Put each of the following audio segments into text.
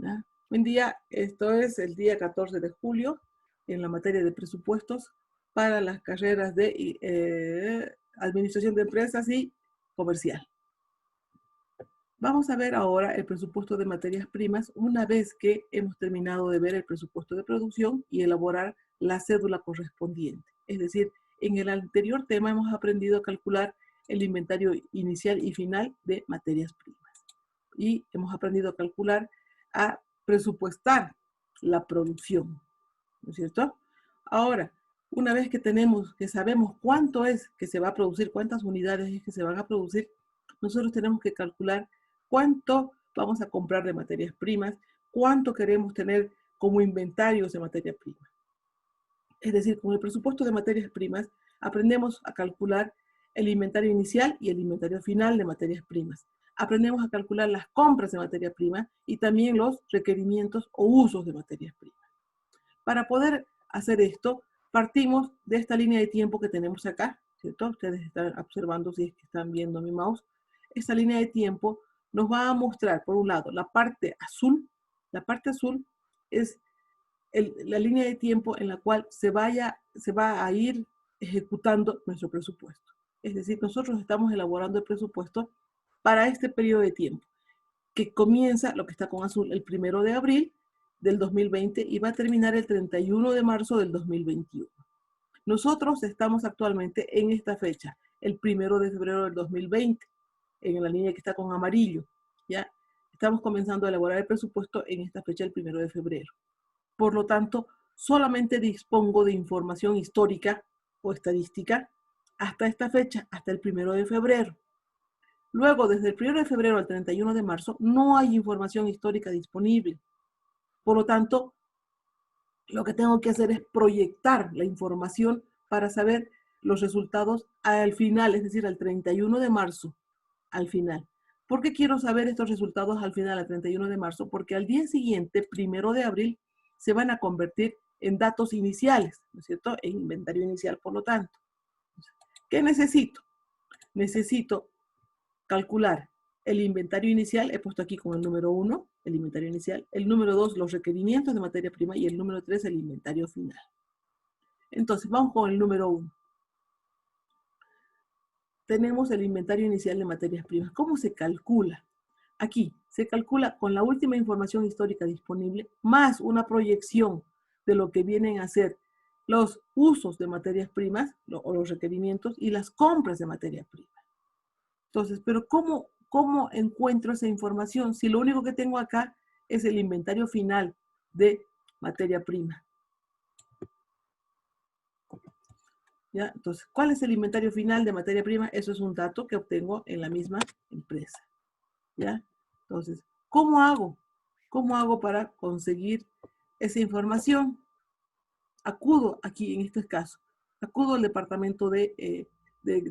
¿Ya? Buen día, esto es el día 14 de julio en la materia de presupuestos para las carreras de Administración de Empresas y Comercial. Vamos a ver ahora el presupuesto de materias primas una vez que hemos terminado de ver el presupuesto de producción y elaborar la cédula correspondiente. Es decir, en el anterior tema hemos aprendido a calcular el inventario inicial y final de materias primas. Y hemos aprendido a calcular, a presupuestar la producción, ¿no es cierto? Ahora, una vez que sabemos cuánto es que se va a producir, cuántas unidades es que se van a producir, nosotros tenemos que calcular cuánto vamos a comprar de materias primas, cuánto queremos tener como inventarios de materias primas. Es decir, con el presupuesto de materias primas aprendemos a calcular el inventario inicial y el inventario final de materias primas. Aprendemos a calcular las compras de materia prima y también los requerimientos o usos de materias primas. Para poder hacer esto, partimos de esta línea de tiempo que tenemos acá, ¿cierto? Ustedes están observando si es que están viendo mi mouse. Esta línea de tiempo nos va a mostrar, por un lado, la parte azul. La parte azul es la línea de tiempo en la cual se va a ir ejecutando nuestro presupuesto. Es decir, nosotros estamos elaborando el presupuesto para este periodo de tiempo, que comienza, lo que está con azul, el 1 de abril del 2020 y va a terminar el 31 de marzo del 2021. Nosotros estamos actualmente en esta fecha, el 1 de febrero del 2020, en la línea que está con amarillo, ¿ya? Estamos comenzando a elaborar el presupuesto en esta fecha, el 1 de febrero. Por lo tanto, solamente dispongo de información histórica o estadística hasta esta fecha, hasta el 1 de febrero. Luego, desde el 1 de febrero al 31 de marzo, no hay información histórica disponible. Por lo tanto, lo que tengo que hacer es proyectar la información para saber los resultados al final, es decir, al 31 de marzo, al final. ¿Por qué quiero saber estos resultados al final, al 31 de marzo? Porque al día siguiente, 1 de abril, se van a convertir en datos iniciales, ¿no es cierto? En inventario inicial, por lo tanto. ¿Qué necesito? Necesito calcular el inventario inicial, he puesto aquí con el número 1, el inventario inicial, el número 2, los requerimientos de materia prima, y el número 3, el inventario final. Entonces, vamos con el número 1. Tenemos el inventario inicial de materias primas. ¿Cómo se calcula? Aquí se calcula con la última información histórica disponible, más una proyección de lo que vienen a ser los usos de materias primas, o los requerimientos, y las compras de materia prima. Entonces, pero ¿cómo encuentro esa información si lo único que tengo acá es el inventario final de materia prima? ¿Ya? Entonces, ¿cuál es el inventario final de materia prima? Eso es un dato que obtengo en la misma empresa. ¿Ya? Entonces, ¿cómo hago? ¿Cómo hago para conseguir esa información? Acudo aquí, en este caso, acudo al departamento de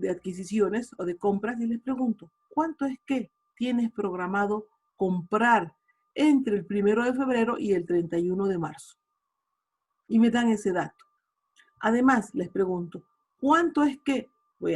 adquisiciones o de compras y les pregunto, ¿cuánto es que tienes programado comprar entre el 1 de febrero y el 31 de marzo? Y me dan ese dato. Además, les pregunto, ¿cuánto es que,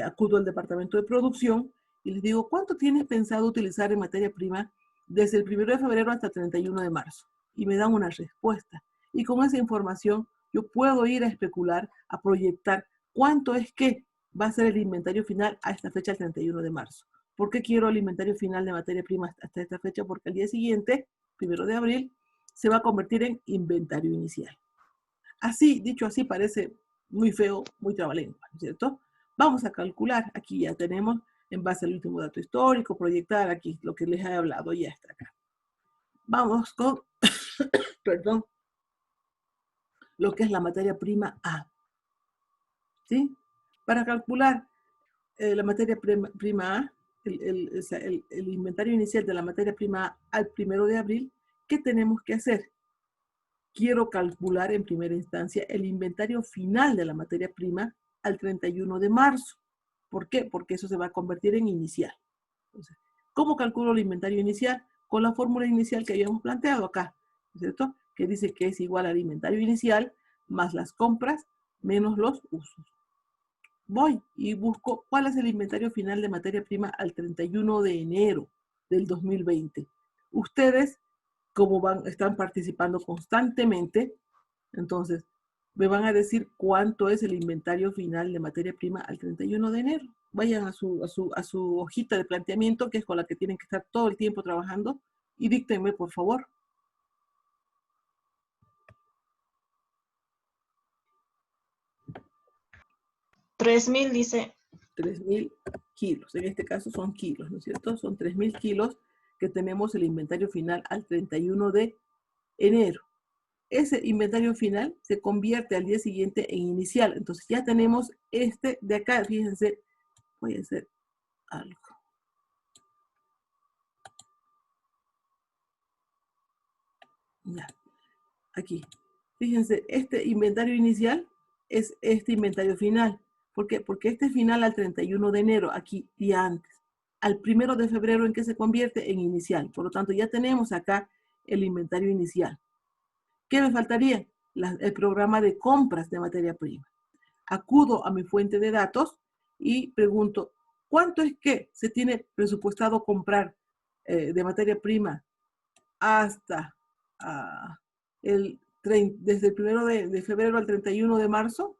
acudo al departamento de producción y les digo, ¿cuánto tienes pensado utilizar en materia prima desde el 1 de febrero hasta el 31 de marzo? Y me dan una respuesta. Y con esa información yo puedo ir a especular, a proyectar cuánto es que va a ser el inventario final a esta fecha, el 31 de marzo. ¿Por qué quiero el inventario final de materia prima hasta esta fecha? Porque al día siguiente, 1 de abril, se va a convertir en inventario inicial. Así, dicho así, parece muy feo, muy trabalengua, ¿no es cierto? Vamos a calcular, aquí ya tenemos, en base al último dato histórico, proyectar aquí lo que les he hablado, ya está acá. Vamos con, perdón, lo que es la materia prima A, ¿sí? Para calcular la materia prima A, el inventario inicial de la materia prima A al 1 de abril, ¿qué tenemos que hacer? Quiero calcular en primera instancia el inventario final de la materia prima al 31 de marzo. ¿Por qué? Porque eso se va a convertir en inicial. Entonces, ¿cómo calculo el inventario inicial? Con la fórmula inicial que habíamos planteado acá, ¿cierto? Que dice que es igual al inventario inicial más las compras menos los usos. Voy y busco cuál es el inventario final de materia prima al 31 de enero del 2020. Ustedes como están participando constantemente, entonces me van a decir cuánto es el inventario final de materia prima al 31 de enero. Vayan a su hojita de planteamiento, que es con la que tienen que estar todo el tiempo trabajando, y díctenme, por favor. 3.000 dice. 3.000 kilos. En este caso son kilos, ¿no es cierto? Son 3.000 kilos que tenemos el inventario final al 31 de enero. Ese inventario final se convierte al día siguiente en inicial. Entonces ya tenemos este de acá. Fíjense, voy a hacer algo. Ya, aquí. Fíjense, este inventario inicial es este inventario final. ¿Por qué? Porque este final al 31 de enero, aquí y antes. Al 1 de febrero en que se convierte en inicial. Por lo tanto, ya tenemos acá el inventario inicial. ¿Qué me faltaría? El programa de compras de materia prima. Acudo a mi fuente de datos y pregunto, ¿cuánto es que se tiene presupuestado comprar de materia prima hasta desde el 1 de febrero al 31 de marzo?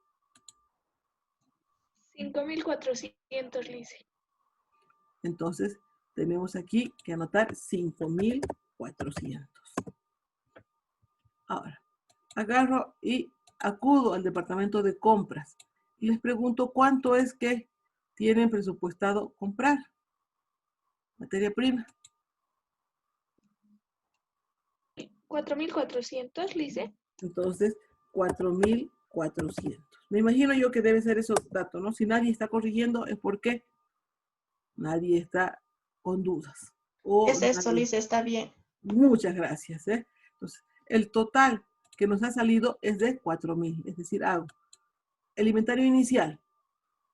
5.400, Lice. Entonces, tenemos aquí que anotar 5.400. Ahora, agarro y acudo al departamento de compras y les pregunto cuánto es que tienen presupuestado comprar materia prima. 4.400, Lice. Entonces, 4.400. Me imagino yo que debe ser esos datos, ¿no? Si nadie está corrigiendo es porque nadie está con dudas. Es esto, Lice, está bien. Muchas gracias. Entonces, el total que nos ha salido es de 4.000. Es decir, hago el inventario inicial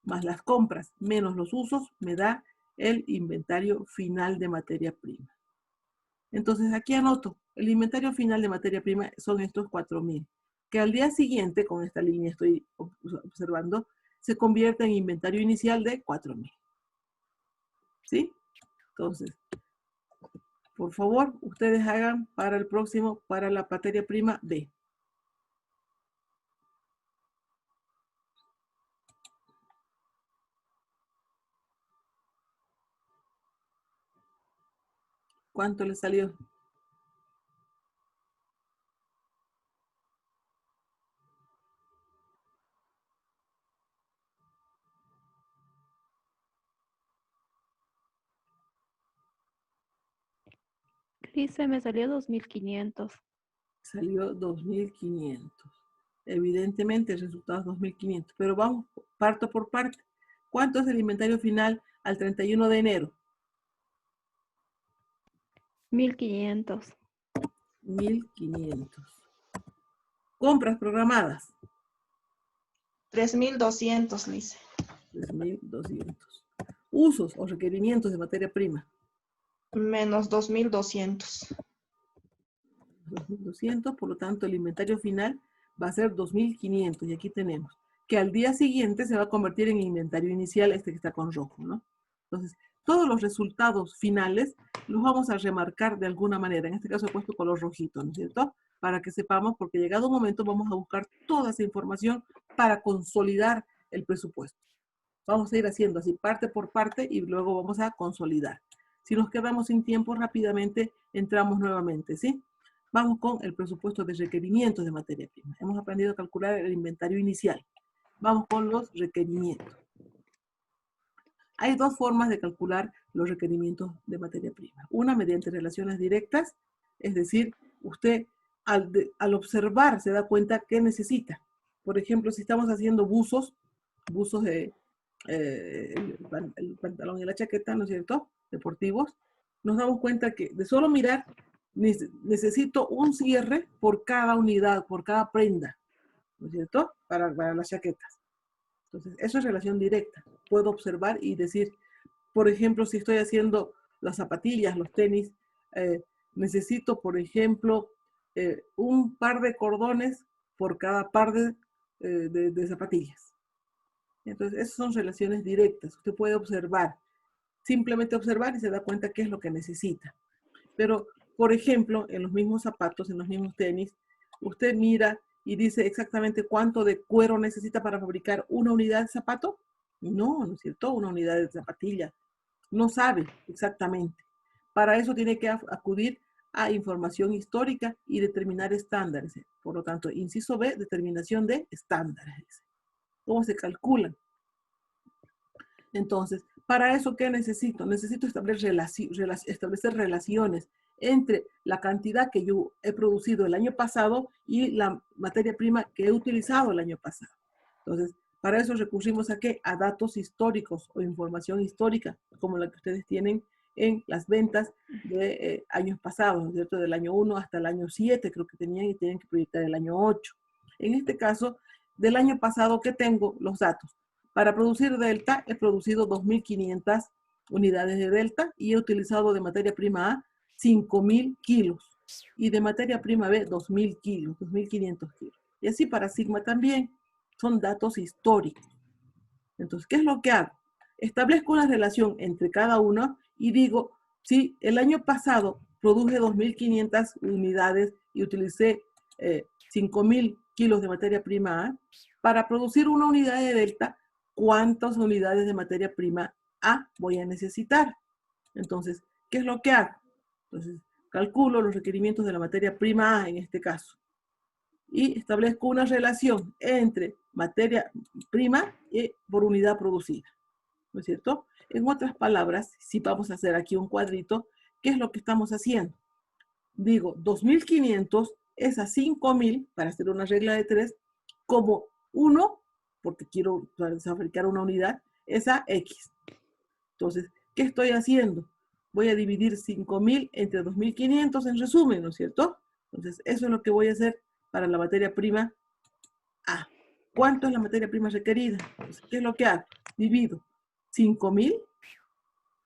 más las compras menos los usos me da el inventario final de materia prima. Entonces, aquí anoto, el inventario final de materia prima son estos 4.000, que al día siguiente, con esta línea estoy observando, se convierte en inventario inicial de 4.000. ¿Sí? Entonces, por favor, ustedes hagan para el próximo, para la materia prima B. ¿Cuánto les salió? Lice, me salió 2.500. Salió 2.500. Evidentemente el resultado es 2.500, pero vamos parto por parte. ¿Cuánto es el inventario final al 31 de enero? 1.500. 1.500. Compras programadas. 3.200, Lice. 3.200. Usos o requerimientos de materia prima. Menos 2.200. 2.200, por lo tanto el inventario final va a ser 2.500 y aquí tenemos que al día siguiente se va a convertir en inventario inicial, este que está con rojo, ¿no? Entonces, todos los resultados finales los vamos a remarcar de alguna manera. En este caso he puesto color rojito, ¿no es cierto? Para que sepamos, porque llegado un momento vamos a buscar toda esa información para consolidar el presupuesto. Vamos a ir haciendo así parte por parte y luego vamos a consolidar. Si nos quedamos sin tiempo, rápidamente entramos nuevamente, ¿sí? Vamos con el presupuesto de requerimientos de materia prima. Hemos aprendido a calcular el inventario inicial. Vamos con los requerimientos. Hay dos formas de calcular los requerimientos de materia prima. Una mediante relaciones directas, es decir, usted al observar se da cuenta qué necesita. Por ejemplo, si estamos haciendo buzos de el pantalón y la chaqueta, ¿no es cierto?, deportivos, nos damos cuenta que de solo mirar necesito un cierre por cada unidad, por cada prenda, ¿no es cierto?, para las chaquetas. Entonces, eso es relación directa. Puedo observar y decir, por ejemplo, si estoy haciendo las zapatillas, los tenis, necesito, por ejemplo, un par de cordones por cada par de zapatillas. Entonces, esas son relaciones directas. Usted puede observar, simplemente observar y se da cuenta qué es lo que necesita. Pero por ejemplo, en los mismos zapatos, en los mismos tenis, usted mira y dice exactamente cuánto de cuero necesita para fabricar una unidad de zapato. No, ¿no es cierto? Una unidad de zapatilla. No sabe exactamente. Para eso tiene que acudir a información histórica y determinar estándares. Por lo tanto, inciso B, determinación de estándares. ¿Cómo se calculan? Entonces, para eso, ¿qué necesito? Necesito establecer relaciones entre la cantidad que yo he producido el año pasado y la materia prima que he utilizado el año pasado. Entonces, para eso recurrimos a ¿qué? A datos históricos o información histórica, como la que ustedes tienen en las ventas de años pasados, ¿no es cierto? Del año 1 hasta el año 7, creo que tenían y tienen que proyectar el año 8. En este caso, del año pasado, ¿qué tengo? Los datos. Para producir Delta, he producido 2.500 unidades de Delta y he utilizado de materia prima A 5.000 kilos y de materia prima B 2.000 kilos, 2.500 kilos. Y así para Sigma también. Son datos históricos. Entonces, ¿qué es lo que hago? Establezco una relación entre cada uno y digo, si el año pasado produje 2.500 unidades y utilicé 5.000 kilos de materia prima A, para producir una unidad de Delta, ¿cuántas unidades de materia prima A voy a necesitar? Entonces, ¿qué es lo que hago? Entonces, calculo los requerimientos de la materia prima A en este caso y establezco una relación entre materia prima y por unidad producida, ¿no es cierto? En otras palabras, si vamos a hacer aquí un cuadrito, ¿qué es lo que estamos haciendo? Digo, 2.500 es a 5.000, para hacer una regla de 3, como 1, porque quiero fabricar una unidad, es a X. Entonces, ¿qué estoy haciendo? Voy a dividir 5.000 entre 2.500 en resumen, ¿no es cierto? Entonces, eso es lo que voy a hacer para la materia prima A. ¿Cuánto es la materia prima requerida? Entonces, ¿qué es lo que hago? Divido 5.000,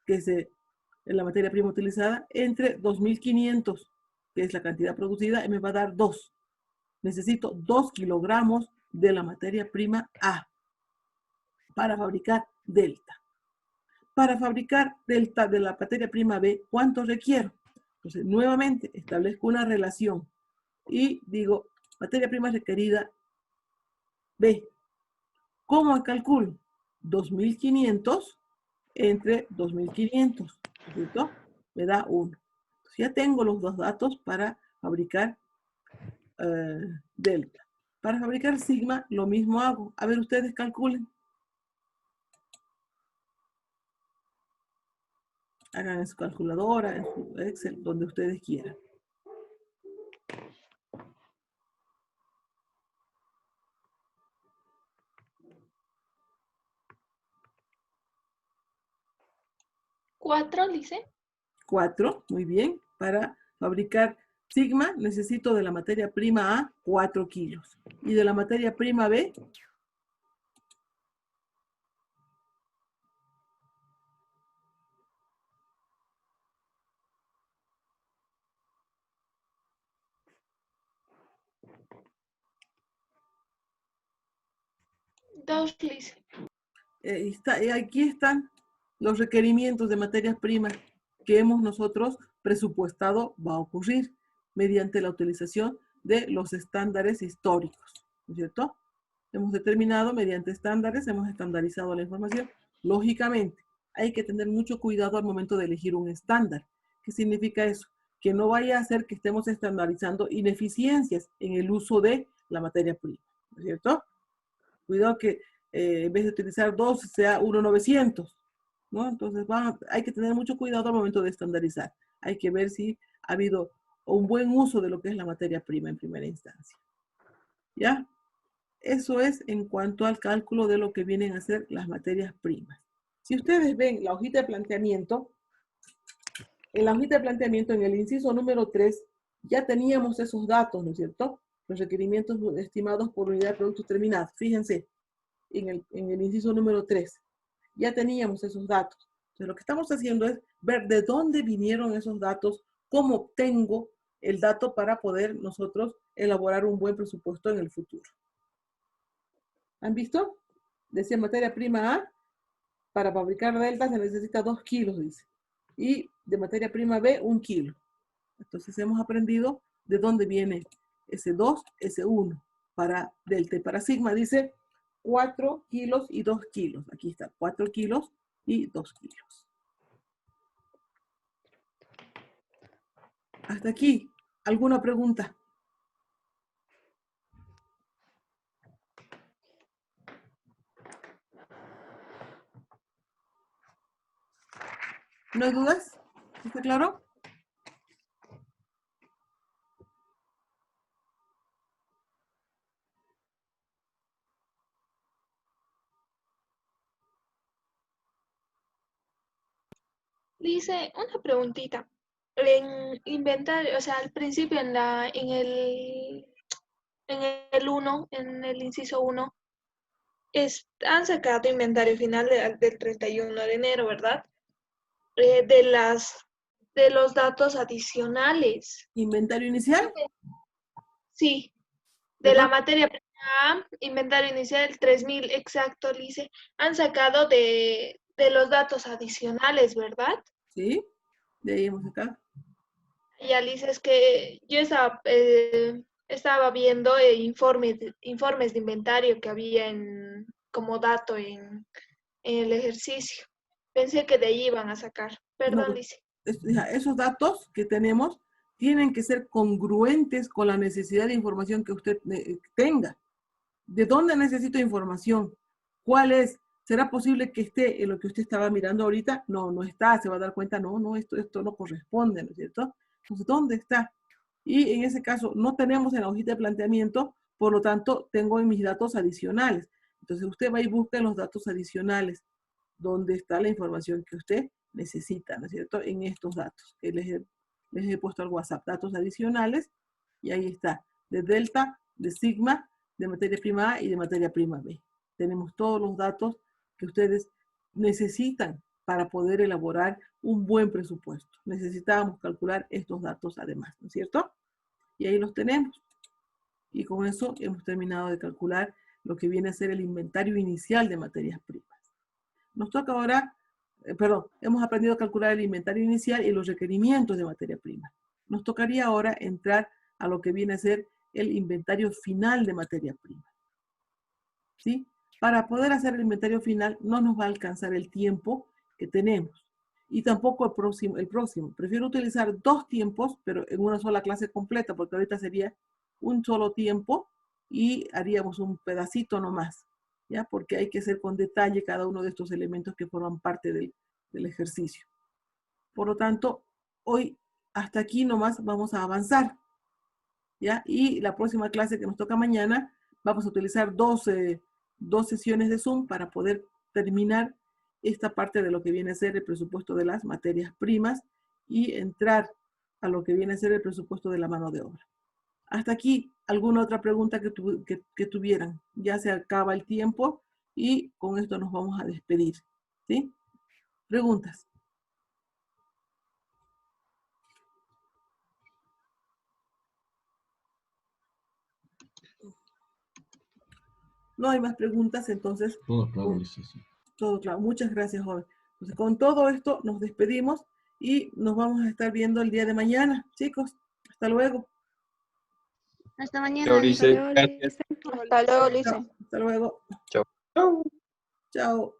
que es la materia prima utilizada, entre 2.500, que es la cantidad producida, y me va a dar 2. Necesito 2 kilogramos de la materia prima A para fabricar Delta. Para fabricar Delta de la materia prima B, ¿cuánto requiero? Entonces, nuevamente, establezco una relación y digo, materia prima requerida B. ¿Cómo calculo? 2.500 entre 2.500, ¿cierto? Me da 1. Entonces, ya tengo los dos datos para fabricar Delta. Para fabricar Sigma, lo mismo hago. A ver, ustedes calculen. Hagan en su calculadora, en su Excel, donde ustedes quieran. ¿4, Lice? 4, muy bien. Para fabricar Sigma necesito de la materia prima A 4 kilos. Y de la materia prima B, Dos, Lice. aquí están los requerimientos de materias primas que hemos nosotros presupuestado va a ocurrir mediante la utilización de los estándares históricos, ¿no es cierto? Hemos determinado mediante estándares, hemos estandarizado la información. Lógicamente, hay que tener mucho cuidado al momento de elegir un estándar. ¿Qué significa eso? Que no vaya a ser que estemos estandarizando ineficiencias en el uso de la materia prima, ¿no es cierto? Cuidado que en vez de utilizar 2 sea 1.900, ¿no? Entonces hay que tener mucho cuidado al momento de estandarizar. Hay que ver si ha habido un buen uso de lo que es la materia prima en primera instancia. ¿Ya? Eso es en cuanto al cálculo de lo que vienen a ser las materias primas. Si ustedes ven la hojita de planteamiento, en la hojita de planteamiento, en el inciso número 3, ya teníamos esos datos, ¿no es cierto? Los requerimientos estimados por unidad de productos terminados. Fíjense, en el inciso número 3, ya teníamos esos datos. Entonces, lo que estamos haciendo es ver de dónde vinieron esos datos, cómo obtengo el dato para poder nosotros elaborar un buen presupuesto en el futuro. ¿Han visto? Decía materia prima A, para fabricar Delta se necesita 2 kilos, dice. Y de materia prima B, 1 kilo. Entonces hemos aprendido de dónde viene S2, S1 para delta. Para sigma dice 4 kilos y 2 kilos. Aquí está, 4 kilos y 2 kilos. Hasta aquí, ¿alguna pregunta? ¿No hay dudas? ¿Está claro? Dice, una preguntita. En inventario, o sea, al principio en el 1, en el inciso 1, han sacado inventario final del 31 de enero, ¿verdad? De los datos adicionales. ¿Inventario inicial? Sí, ¿De de la cuánto? materia prima, inventario inicial 3000 exacto, Lice. Han sacado de los datos adicionales, ¿verdad? Sí, de ahí hemos sacado. Y Alice, es que yo estaba viendo informes de inventario que había como dato en el ejercicio. Pensé que de ahí iban a sacar. Perdón, No, Lice. esos datos que tenemos tienen que ser congruentes con la necesidad de información que usted tenga. ¿De dónde necesito información? ¿Cuál es? ¿Será posible que esté en lo que usted estaba mirando ahorita? No, no está. Se va a dar cuenta, no, esto no corresponde, ¿no es cierto? Entonces, ¿dónde está? Y en ese caso, no tenemos en la hojita de planteamiento, por lo tanto, tengo en mis datos adicionales. Entonces, usted va y busca en los datos adicionales dónde está la información que usted necesita, ¿no es cierto? En estos datos que les he puesto al WhatsApp, datos adicionales, y ahí está, de delta, de sigma, de materia prima A y de materia prima B. Tenemos todos los datos que ustedes necesitan para poder elaborar un buen presupuesto. Necesitábamos calcular estos datos además, ¿no es cierto? Y ahí los tenemos. Y con eso hemos terminado de calcular lo que viene a ser el inventario inicial de materias primas. Nos toca ahora, hemos aprendido a calcular el inventario inicial y los requerimientos de materia prima. Nos tocaría ahora entrar a lo que viene a ser el inventario final de materia prima. ¿Sí? Para poder hacer el inventario final no nos va a alcanzar el tiempo que tenemos. Y tampoco el próximo. Prefiero utilizar 2 tiempos, pero en una sola clase completa, porque ahorita sería un solo tiempo y haríamos un pedacito nomás, ¿ya? Porque hay que hacer con detalle cada uno de estos elementos que forman parte del ejercicio. Por lo tanto, hoy hasta aquí nomás vamos a avanzar, ¿ya? Y la próxima clase que nos toca mañana, vamos a utilizar dos sesiones de Zoom para poder terminar esta parte de lo que viene a ser el presupuesto de las materias primas y entrar a lo que viene a ser el presupuesto de la mano de obra. Hasta aquí, ¿alguna otra pregunta que tuvieran? Ya se acaba el tiempo y con esto nos vamos a despedir, ¿sí? ¿Preguntas? No hay más preguntas, entonces... Todo claro, licenciado. Todo claro. Muchas gracias, joven. Entonces, con todo esto nos despedimos y nos vamos a estar viendo el día de mañana, chicos. Hasta luego. Hasta mañana. Chao, Hasta Lice. luego, Gracias. Lice. Hasta luego, Lice. Chao. Hasta luego. Chao. Chao.